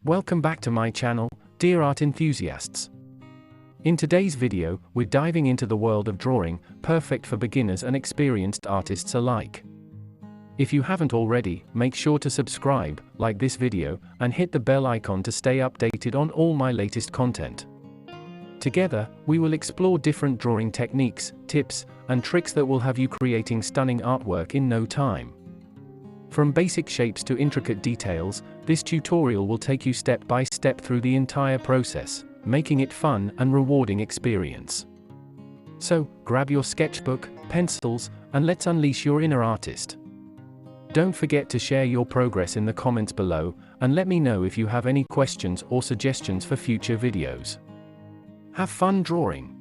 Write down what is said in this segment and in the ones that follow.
Welcome back to my channel, dear art enthusiasts. In today's video, we're diving into the world of drawing, perfect for beginners and experienced artists alike. If you haven't already, make sure to subscribe, like this video, and hit the bell icon to stay updated on all my latest content. Together, we will explore different drawing techniques, tips, and tricks that will have you creating stunning artwork in no time. From basic shapes to intricate details, this tutorial will take you step by step through the entire process, making it fun and rewarding experience. So, grab your sketchbook, pencils, and let's unleash your inner artist. Don't forget to share your progress in the comments below, and let me know if you have any questions or suggestions for future videos. Have fun drawing!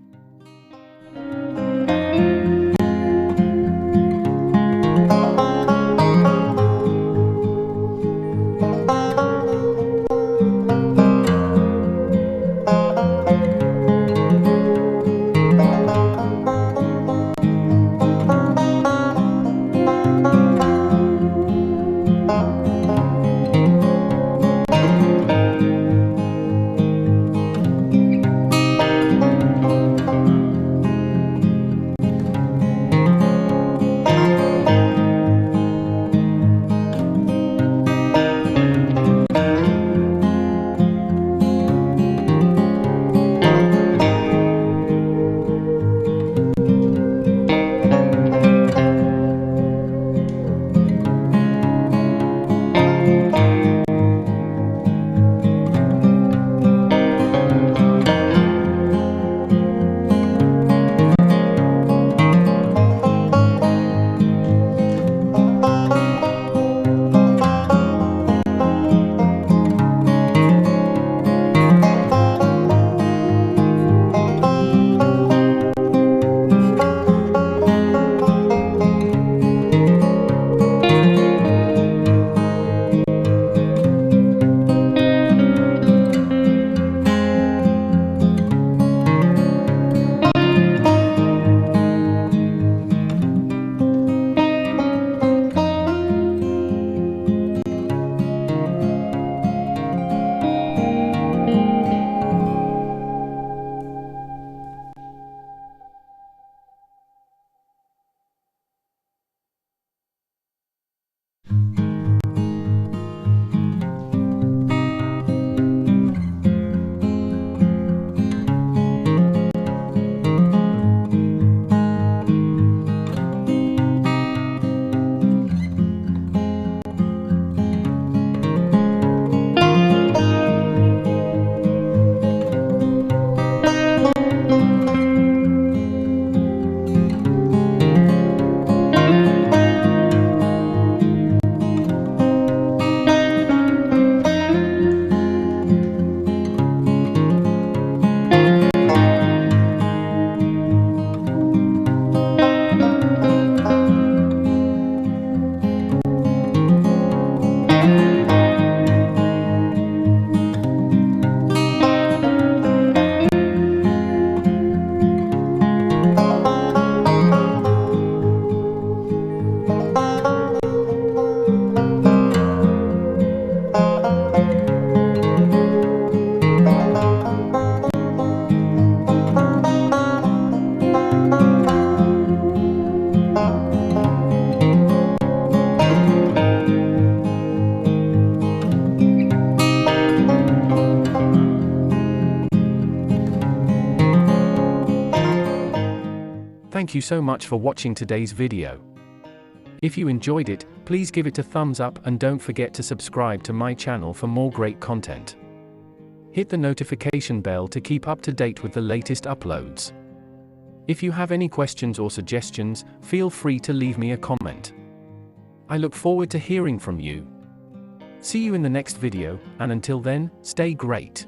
Thank you so much for watching today's video. If you enjoyed it, please give it a thumbs up and don't forget to subscribe to my channel for more great content. Hit the notification bell to keep up to date with the latest uploads. If you have any questions or suggestions, feel free to leave me a comment. I look forward to hearing from you. See you in the next video, and until then, stay great.